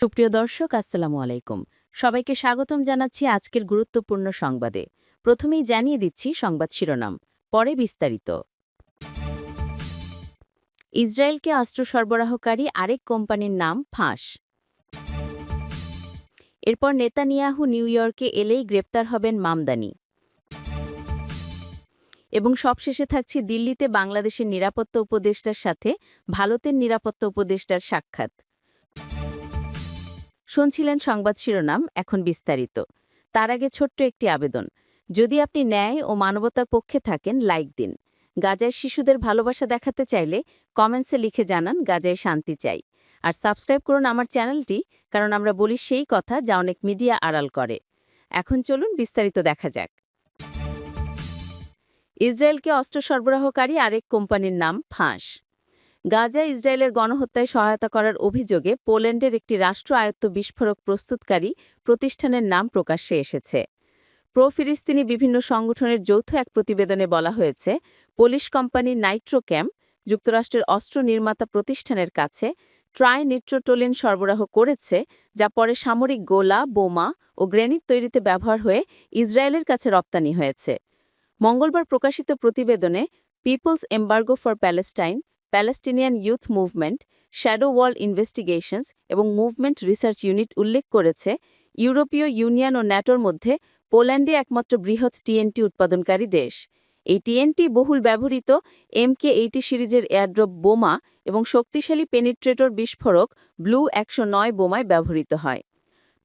সুপ্রিয় দর্শক, আসসালামু আলাইকুম। সবাইকে স্বাগতম জানাচ্ছি আজকের গুরুত্বপূর্ণ সংবাদে। প্রথমেই জানিয়ে দিচ্ছি সংবাদ শিরোনাম, পরে বিস্তারিত। ইসরায়েলকে অস্ত্র সরবরাহকারী আরেক কোম্পানির নাম ফাঁস। এরপর নেতানিয়াহু নিউ ইয়র্কে এলেই গ্রেপ্তার হবেন মামদানি। এবং সবশেষে থাকছি দিল্লিতে বাংলাদেশের নিরাপত্তা উপদেষ্টার সাথে ভারতের নিরাপত্তা উপদেষ্টার সাক্ষাৎ। শুনছিলেন সংবাদ শিরোনাম, এখন বিস্তারিত। তার আগে ছোট্ট একটি আবেদন, যদি আপনি ন্যায় ও মানবতার পক্ষে থাকেন লাইক দিন। গাজায় শিশুদের ভালোবাসা দেখাতে চাইলে কমেন্টসে লিখে জানান গাজায় শান্তি চাই। আর সাবস্ক্রাইব করুন আমার চ্যানেলটি, কারণ আমরা বলি সেই কথা যা অনেক মিডিয়া আড়াল করে। এখন চলুন বিস্তারিত দেখা যাক। ইসরায়েলকে অস্ত্র সরবরাহকারী আরেক কোম্পানির নাম ফাঁস। গাজায় ইসরায়েলের গণহত্যায় সহায়তা করার অভিযোগে পোল্যান্ডের একটি রাষ্ট্র আয়ত্ত বিস্ফোরক প্রস্তুতকারী প্রতিষ্ঠানের নাম প্রকাশ্যে এসেছে। প্রো-ফিলিস্তিনি বিভিন্ন সংগঠনের যৌথ এক প্রতিবেদনে বলা হয়েছে, পোলিশ কোম্পানি নাইট্রোক্যাম যুক্তরাষ্ট্রের অস্ত্র নির্মাতা প্রতিষ্ঠানের কাছে ট্রাইনিট্রোটোলিন সরবরাহ করেছে, যা পরে সামরিক গোলা, বোমা ও গ্রেনেড তৈরিতে ব্যবহার হয়ে ইসরায়েলের কাছে রপ্তানি হয়েছে। মঙ্গলবার প্রকাশিত প্রতিবেদনে people's embargo for Palestine, Palestinian youth movement, shadow world investigations এবং মুভমেন্ট রিসার্চ ইউনিট উল্লেখ করেছে, ইউরোপীয় ইউনিয়ন ও ন্যাটোর মধ্যে পোল্যান্ডে একমাত্র বৃহৎ টিএনটি উৎপাদনকারী দেশ। এই টিএনটি বহুল ব্যবহৃত MK-80 সিরিজের এয়ারড্রপ বোমা এবং শক্তিশালী পেনিট্রেটর বিস্ফোরক ব্লু 109 বোমায় ব্যবহৃত হয়।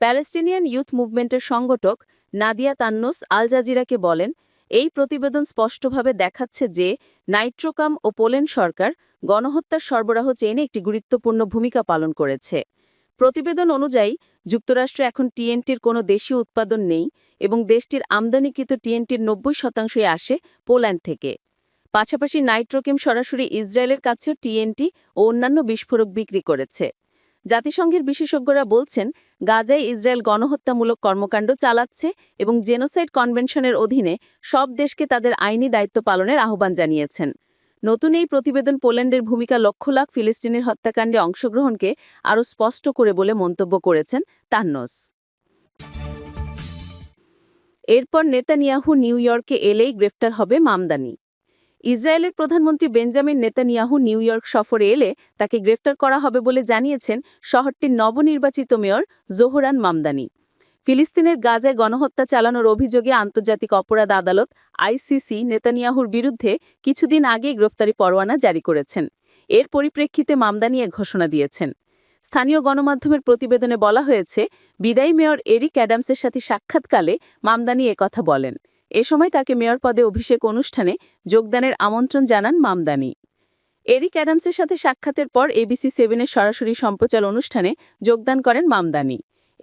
প্যালেস্টিনিয়ান ইউথ মুভমেন্টের সংগঠক নাদিয়া তান্নুস আল জাজিরাকে বলেন, এই প্রতিবেদন স্পষ্টভাবে দেখাচ্ছে যে নাইট্রোকাম ও পোল্যান্ড সরকার গণহত্যার সরবরাহ চেইনে একটি গুরুত্বপূর্ণ ভূমিকা পালন করেছে। প্রতিবেদন অনুযায়ী যুক্তরাষ্ট্রে এখন টিএনটির কোনো দেশীয় উৎপাদন নেই এবং দেশটির আমদানিকৃত টিএনটির 90%ই আসে পোল্যান্ড থেকে। পাশাপাশি নাইট্রোকেম সরাসরি ইসরায়েলের কাছেও টিএনটি ও অন্যান্য বিস্ফোরক বিক্রি করেছে। জাতিসংঘের বিশেষজ্ঞরা বলছেন, গাজায় ইসরায়েল গণহত্যামূলক কর্মকাণ্ড চালাচ্ছে এবং জেনোসাইড কনভেনশনের অধীনে সব দেশকে তাদের আইনি দায়িত্ব পালনের আহ্বান জানিয়েছেন। নতুন এই প্রতিবেদন পোল্যান্ডের ভূমিকা লক্ষ লাখ ফিলিস্তিনির হত্যাকাণ্ডে অংশগ্রহণকে আরও স্পষ্ট করে বলে মন্তব্য করেছেন তান্নোস। এরপর নেতানিয়াহু নিউ ইয়র্কে এলেই গ্রেফতার হবে মামদানি। ইসরায়েলের প্রধানমন্ত্রী বেঞ্জামিন নেতানিয়াহু নিউ ইয়র্ক সফরে এলে তাকে গ্রেফতার করা হবে বলে জানিয়েছেন শহরটির নবনির্বাচিত মেয়র জোহরান মামদানি। ফিলিস্তিনের গাজায় গণহত্যা চালানোর অভিযোগে আন্তর্জাতিক অপরাধ আদালত ICC নেতানিয়াহুর বিরুদ্ধে কিছুদিন আগে গ্রেফতারি পরোয়ানা জারি করেছেন। এর পরিপ্রেক্ষিতে মামদানি এক ঘোষণা দিয়েছেন। স্থানীয় গণমাধ্যমের প্রতিবেদনে বলা হয়েছে, বিদায়ী মেয়র এরিক অ্যাডামসের সাথে সাক্ষাৎকালে মামদানি একথা বলেন। এ সময় তাকে মেয়র পদে অভিষেক অনুষ্ঠানে যোগদানের আমন্ত্রণ জানান মামদানি। এরিক অ্যাডামসের সাথে সাক্ষাতের পর ABC 7-এর সরাসরি সম্প্রচার অনুষ্ঠানে যোগদান করেন মামদানি।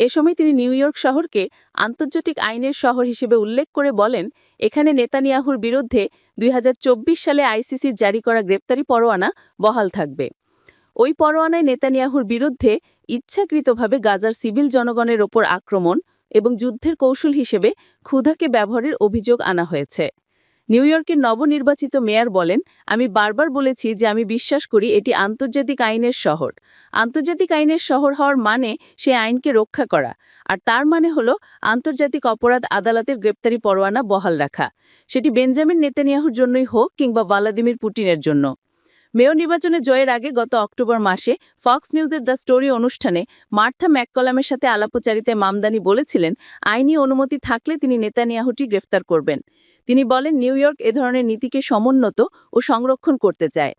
এ সময় তিনি নিউ ইয়র্ক শহরকে আন্তর্জাতিক আইনের শহর হিসেবে উল্লেখ করে বলেন, এখানে নেতানিয়াহুর বিরুদ্ধে 2024 সালে ICC জারি করা গ্রেপ্তারি পরোয়ানা বহাল থাকবে। ওই পরোয়ানায় নেতানিয়াহুর বিরুদ্ধে ইচ্ছাকৃতভাবে গাজার সিভিল জনগণের ওপর আক্রমণ এবং যুদ্ধের কৌশল হিসেবে ক্ষুধাকে ব্যবহারের অভিযোগ আনা হয়েছে। নিউ ইয়র্কের নবনির্বাচিত মেয়র বলেন, আমি বারবার বলেছি যে আমি বিশ্বাস করি এটি আন্তর্জাতিক আইনের শহর। আন্তর্জাতিক আইনের শহর হওয়ার মানে সে আইনকে রক্ষা করা, আর তার মানে হলো আন্তর্জাতিক অপরাধ আদালতের গ্রেপ্তারি পরোয়ানা বহাল রাখা, সেটি বেঞ্জামিন নেতানিয়াহুর জন্যই হোক কিংবা ভ্লাদিমির পুতিনের জন্য। মেয়র নির্বাচনে জয়ের আগে গত অক্টোবর মাসে ফক্স নিউজের দ্য স্টোরি অনুষ্ঠানে মার্থা ম্যাককলামের সাথে আলাপচারিতায় মামদানি বলেছিলেন, আইনি অনুমতি থাকলে তিনি নেতানিয়াহুটি গ্রেফতার করবেন। তিনি বলেন, নিউ ইয়র্ক এ ধরনের নীতিকে সমুন্নত ও সংরক্ষণ করতে চায়।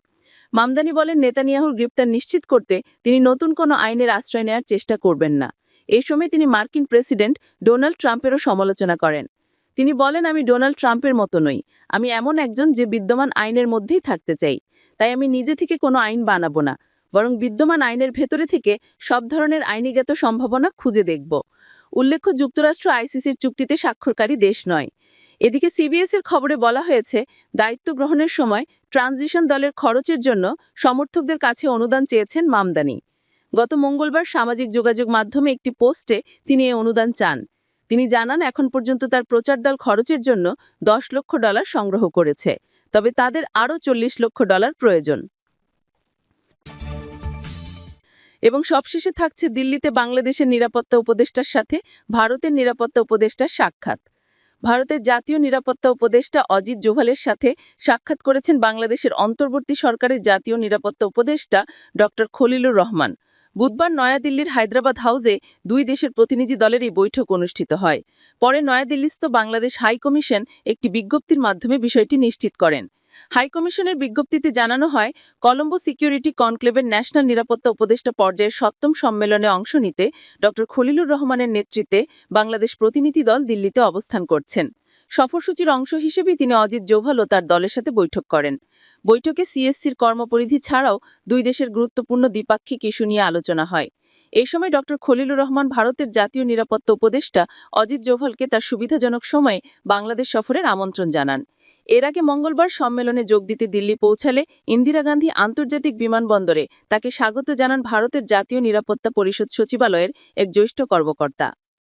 মামদানি বলেন, নেতানিয়াহুর গ্রেফতার নিশ্চিত করতে তিনি নতুন কোনো আইনের আশ্রয় নেওয়ার চেষ্টা করবেন না। এই সময় তিনি মার্কিন প্রেসিডেন্ট ডোনাল্ড ট্রাম্পেরও সমালোচনা করেন। তিনি বলেন, আমি ডোনাল্ড ট্রাম্পের মতো নই। আমি এমন একজন যে বিদ্যমান আইনের মধ্যেই থাকতে চাই। তাই আমি নিজে থেকে কোনো আইন বানাবো না, বরং বিদ্যমান আইনের ভেতরে থেকে সব ধরনের আইনিগত সম্ভাবনা খুঁজে দেখব। উল্লেখ্য, যুক্তরাষ্ট্র ICCর চুক্তিতে স্বাক্ষরকারী দেশ নয়। এদিকে CBS-এর খবরে বলা হয়েছে, দায়িত্ব গ্রহণের সময় ট্রানজিশন দলের খরচের জন্য সমর্থকদের কাছে অনুদান চেয়েছেন মামদানি। গত মঙ্গলবার সামাজিক যোগাযোগ মাধ্যমে একটি পোস্টে তিনি এই অনুদান চান। তিনি জানান, এখন পর্যন্ত তার প্রচার দল খরচের জন্য $10 লক্ষ সংগ্রহ করেছে, তবে তাদের আরও $40 লক্ষ প্রয়োজন। এবং সবশেষে থাকছে দিল্লিতে বাংলাদেশের নিরাপত্তা উপদেষ্টার সাথে ভারতের নিরাপত্তা উপদেষ্টার সাক্ষাৎ। ভারতের জাতীয় নিরাপত্তা উপদেষ্টা অজিত ডোভালের সাথে সাক্ষাৎ করেছেন বাংলাদেশের অন্তর্বর্তী সরকারের জাতীয় নিরাপত্তা উপদেষ্টা ড খলিলুর রহমান। বুধবার নয়াদিল্লির হায়দ্রাবাদ হাউসে দুই দেশের প্রতিনিধি দলের এই বৈঠক অনুষ্ঠিত হয়। পরে নয়াদিল্লিস্থ বাংলাদেশ হাই কমিশন একটি বিজ্ঞপ্তির মাধ্যমে বিষয়টি নিশ্চিত করেন। হাইকমিশনের বিজ্ঞপ্তিতে জানানো হয়, কলম্বো সিকিউরিটি কনক্লেভের ন্যাশনাল নিরাপত্তা উপদেষ্টা পর্যায়ের ৭ম সম্মেলনে অংশ নিতে ড খলিলুর রহমানের নেতৃত্বে বাংলাদেশ প্রতিনিধি দল দিল্লিতে অবস্থান করছেন। সফরসূচির অংশ হিসেবে তিনি অজিত ডোভাল ও তার দলের সাথে বৈঠক করেন। বৈঠকে সিএসসির কর্মপরিধি ছাড়াও দুই দেশের গুরুত্বপূর্ণ দ্বিপাক্ষিক ইস্যু নিয়ে আলোচনা হয়। এই সময় ড খলিলুর রহমান ভারতের জাতীয় নিরাপত্তা উপদেষ্টা অজিত ডোভালকে তার সুবিধাজনক সময়ে বাংলাদেশ সফরের আমন্ত্রণ জানান। এর আগে মঙ্গলবার সম্মেলনে যোগ দিতে দিল্লি পৌঁছালে ইন্দিরা গান্ধী আন্তর্জাতিক বিমানবন্দরে তাকে স্বাগত জানান ভারতের জাতীয় নিরাপত্তা পরিষদ সচিবালয়ের এক জ্যেষ্ঠ কর্মকর্তা।